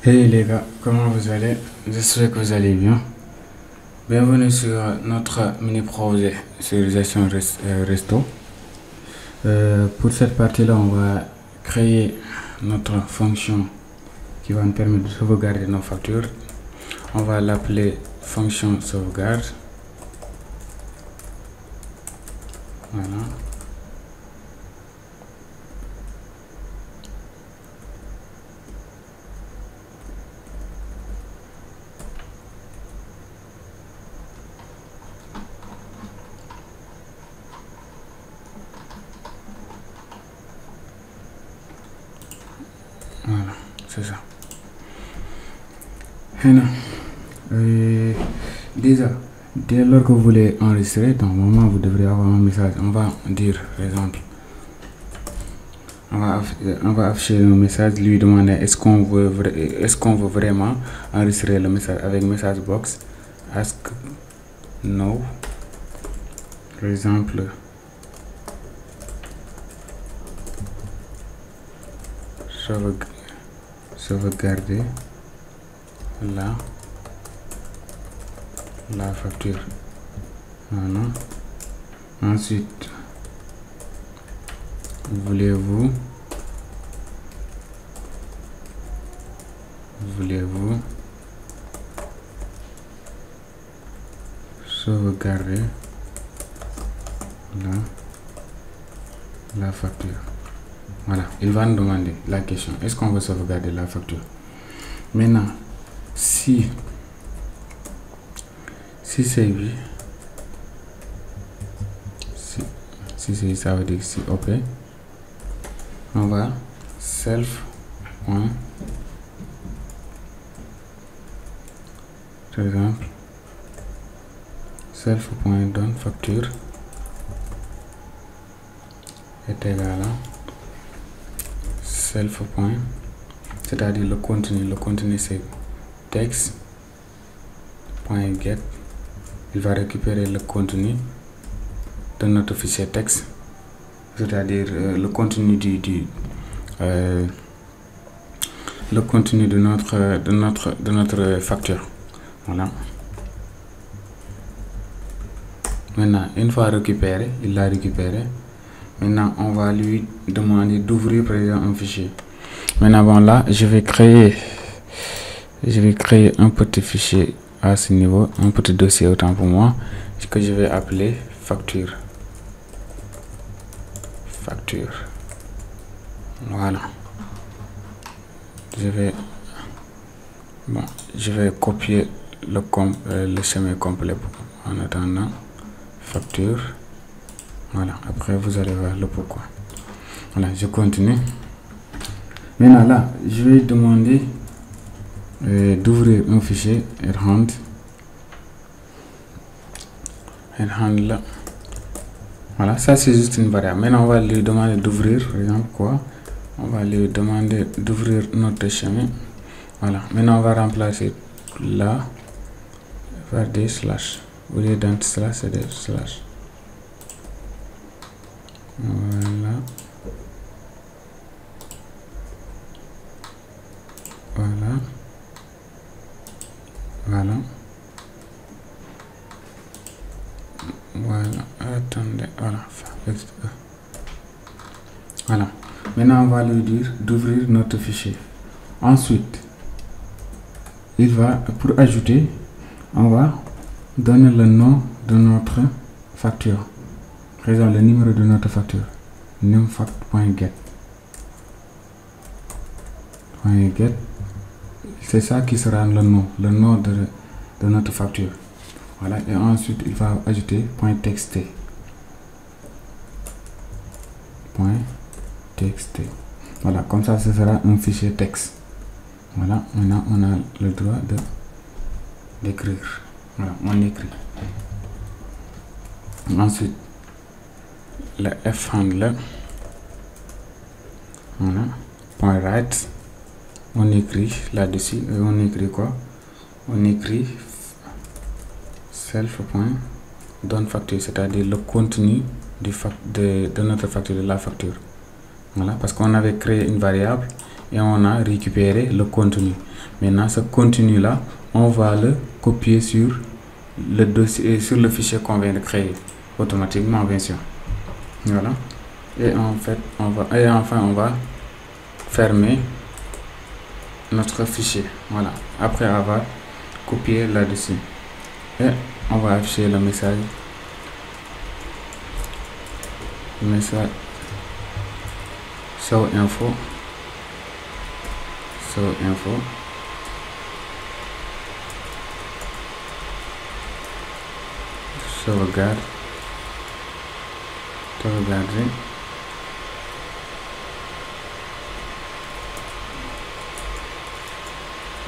Hey les gars, comment vous allez? J'espère que vous allez bien. Bienvenue sur notre mini-projet sur gestion resto. Pour cette partie-là, on va créer notre fonction qui va nous permettre de sauvegarder nos factures. On va l'appeler fonction sauvegarde. Voilà. Voilà, c'est ça. Déjà, dès lors que vous voulez enregistrer, dans le moment vous devrez avoir un message. On va dire, par exemple, on va afficher un message, lui demander est-ce qu'on veut vraiment enregistrer le message avec message box. Ask no. Par exemple, sauvegarder la facture. Voilà. Ensuite, voulez-vous sauvegarder la facture? Voilà, il va nous demander la question, est-ce qu'on veut sauvegarder la facture? Maintenant, si c'est oui, si c'est ça veut dire que c'est OK, on va par exemple, self.done facture est égal à self. C'est-à-dire le contenu c'est text.get. Il va récupérer le contenu de notre fichier texte, c'est-à-dire le contenu le contenu de notre facture. Voilà. Maintenant, une fois récupéré, il l'a récupéré. Maintenant, on va lui demander d'ouvrir par exemple un fichier. Maintenant, bon, là, je vais créer un petit fichier à ce niveau, un petit dossier autant pour moi, que je vais appeler facture. Voilà. Je vais copier le chemin complet en attendant facture. Voilà, après vous allez voir le pourquoi. Voilà, je continue. Maintenant là, je vais demander d'ouvrir un fichier headhunt là. Voilà, ça c'est juste une variable. Maintenant on va lui demander d'ouvrir, par exemple quoi? On va lui demander d'ouvrir notre chemin. Voilà, maintenant on va remplacer là par des slash. Au lieu d'un slash, c'est des slash. Voilà. Attendez, voilà. Maintenant on va lui dire d'ouvrir notre fichier. Ensuite, il va, pour ajouter, on va donner le nom de notre facture. Par exemple, le numéro de notre facture. numfact.get. C'est ça qui sera le nom de notre facture. Voilà, et ensuite il va ajouter .txt. Voilà, comme ça ce sera un fichier texte. Voilà, maintenant on a le droit d'écrire. Voilà, on écrit. Ensuite, le f handler. Voilà, .write. On écrit là-dessus. On écrit quoi? On écrit self.done facture, c'est-à-dire le contenu de notre facture, de la facture. Voilà, parce qu'on avait créé une variable et on a récupéré le contenu. Maintenant, ce contenu-là, on va le copier sur le dossier, sur le fichier qu'on vient de créer automatiquement, bien sûr. Voilà. Et en fait, enfin, on va fermer notre fichier. Voilà. Après avoir copié là-dessus. Et on va afficher le message. Show info. Sauvegarder.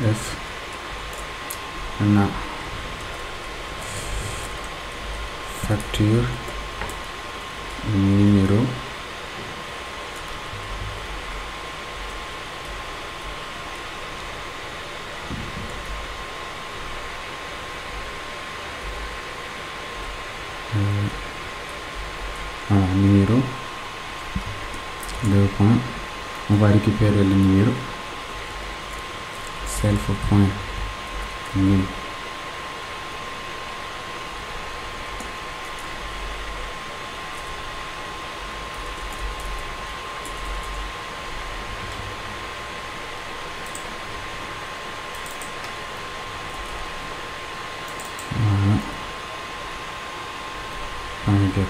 F. Maintenant, facture, numéro, voilà, numéro, 2 points, on va récupérer le numéro, self.name. Voilà. Get.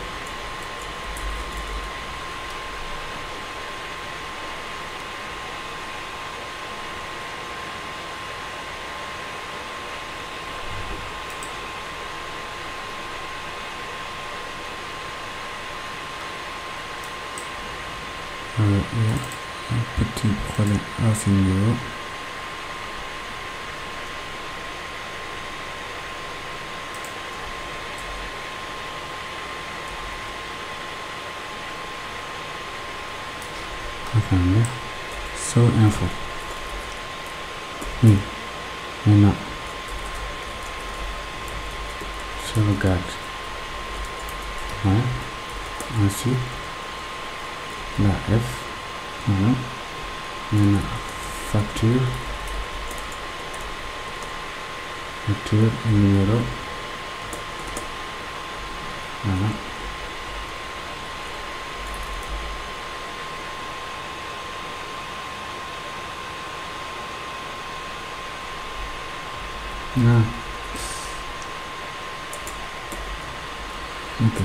Il y a un petit problème à ce niveau. Attendez. Show info. Oui. Maintenant. Sauvegarde. Ouais. Ensuite. La F. Voilà. Maintenant. Facture. Numéro. Voilà. Ah. Ok.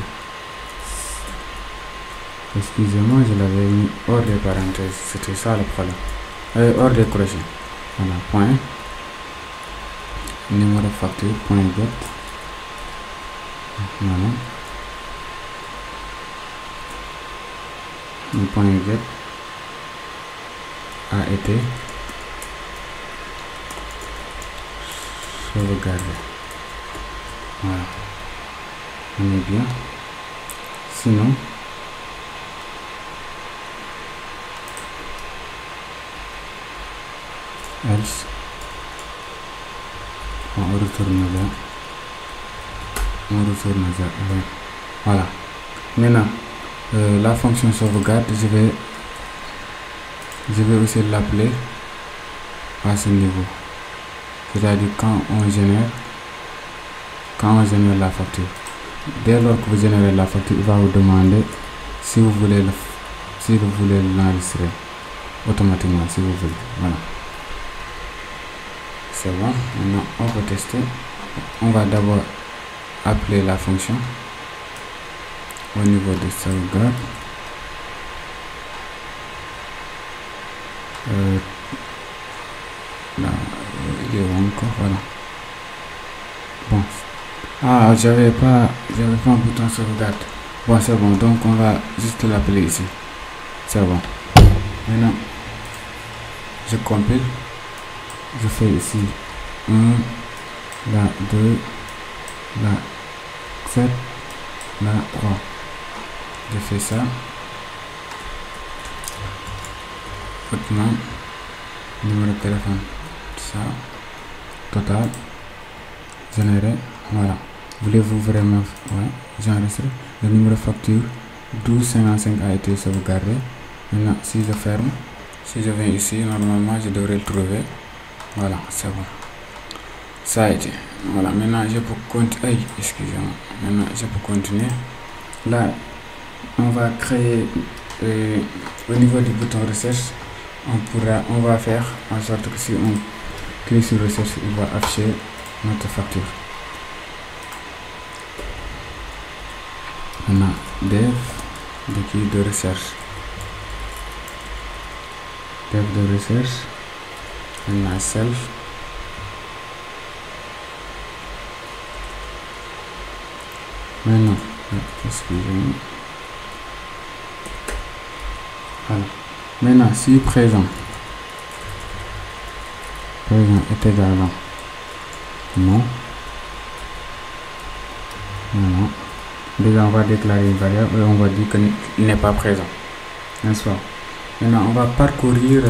Excusez-moi, je l'avais mis hors des parenthèses. C'était ça le problème. Hors des crochets. Voilà. Point. Numéro facture. Point get. Voilà. Le point get a été sauvegardé. Voilà. On est bien. Sinon, else, on retourne là. Voilà. Maintenant, la fonction sauvegarde, je vais aussi l'appeler à ce niveau. C'est-à-dire quand on génère la facture. Dès lors que vous générez la facture, il va vous demander si vous voulez l'enregistrer automatiquement, si vous voulez. Voilà. C'est bon. Maintenant, on va tester. On va d'abord appeler la fonction au niveau de sauvegarde. Là, il est encore, voilà. Bon. Ah, j'avais pas un bouton sauvegarde. Bon, c'est bon. Donc, on va juste l'appeler ici. C'est bon. Maintenant, je compile. Je fais ici 1, là 2, là 7, là 3. Je fais ça. Maintenant, numéro de téléphone, ça, total, généré, voilà. Voulez-vous vraiment, ouais, j'enregistre. Le numéro de facture 1255 a été sauvegardé. Maintenant, si je ferme, Si je viens ici, normalement je devrais le trouver. Voilà, c'est bon. Ça a été. Voilà, maintenant je peux continuer. Excusez-moi. Maintenant je peux continuer. Là, on va créer au niveau du bouton recherche. On va faire en sorte que si on clique sur recherche, il va afficher notre facture. Maintenant, dev de recherche. Dev de recherche. Maintenant, self. Maintenant, excusez-moi. Voilà. Maintenant, si présent est égal à non. Non. Déjà, on va déclarer une variable et on va dire qu'il n'est pas présent. N'est-ce pas? Maintenant, on va parcourir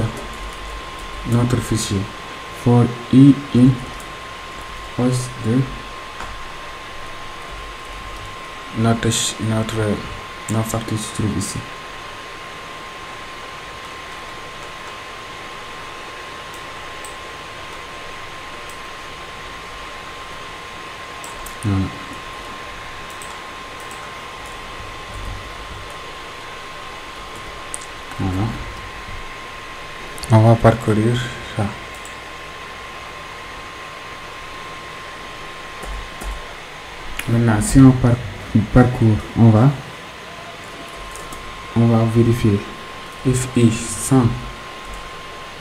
notre fichier for i in host de notre facture se trouve ici. Voilà. Voilà. On va parcourir ça. Maintenant, si on parcourt, on va vérifier if i sans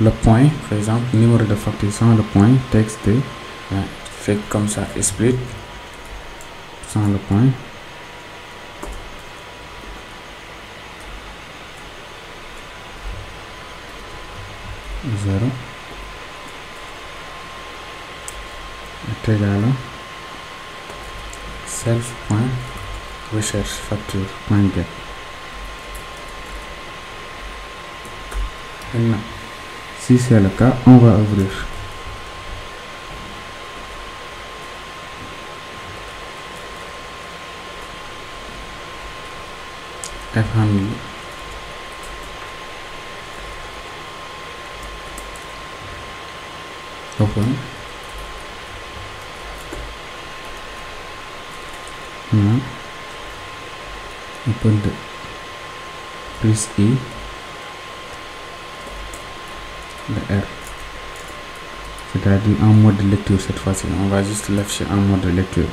le point, par exemple, numéro de facture sans le point, texte fait comme ça, split sans le point. Zéro est égal à self point recherche facture point get. Maintenant, si c'est le cas, on va ouvrir. F-handle. Open. Now, open the press E, le R, c'est-à-dire en mode de lecture cette fois-ci. On va juste l'afficher en mode de lecture.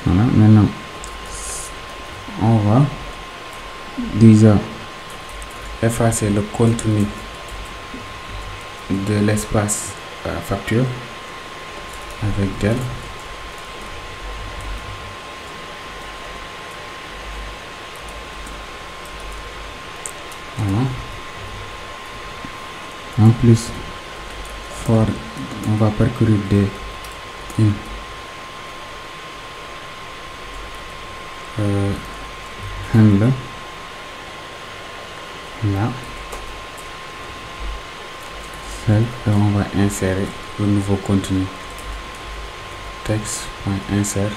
Voilà, maintenant, on va déjà effacer le contenu de l'espace facture avec del. Voilà. En plus, on va parcourir des handle là, celle et on va insérer le nouveau contenu texte.insert,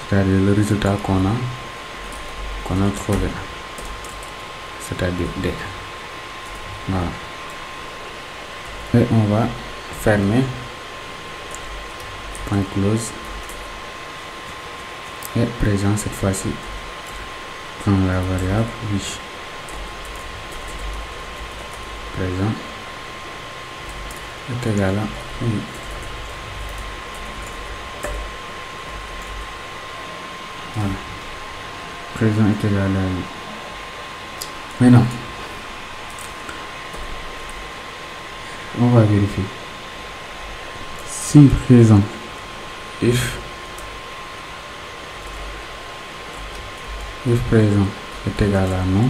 c'est-à-dire le résultat qu'on a trouvé, c'est-à-dire D. Voilà. Et on va fermer point close et présent cette fois-ci. Prendre la variable oui. Présent est égal à oui. Voilà. Présent est égal à oui. Maintenant, on va vérifier. Si présent, if présent est égal à non,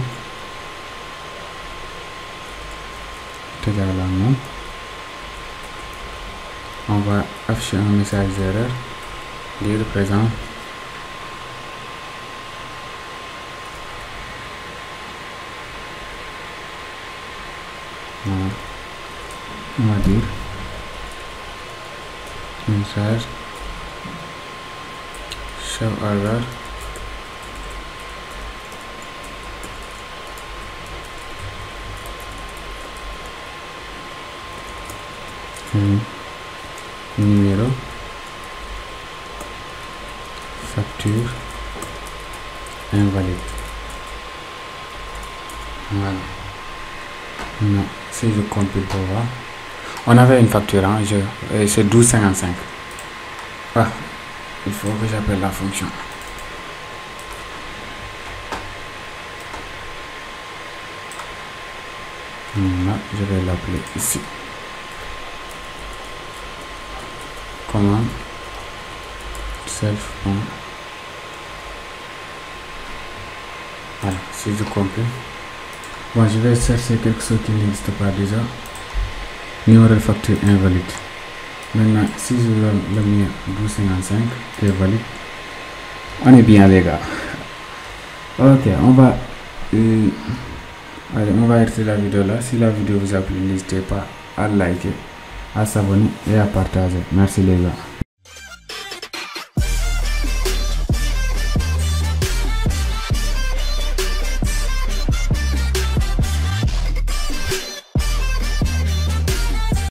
on va afficher un message d'erreur, dire présent. Voilà. On va dire message show error numéro, facture invalide. Voilà. Non, si je compile pour voir. On avait une facture, hein, c'est 12,55. Ah, il faut que j'appelle la fonction. Là, je vais l'appeler ici. Commande self. Voilà, si je compile. Bon, je vais chercher quelque chose qui n'existe pas déjà. Numéro de facture invalide. Maintenant, si je donne le mien 12,55 qui est valide, on est bien les gars. Ok, on va arrêter la vidéo là. Si la vidéo vous a plu, n'hésitez pas à liker, à s'abonner et à partager. Merci les gars.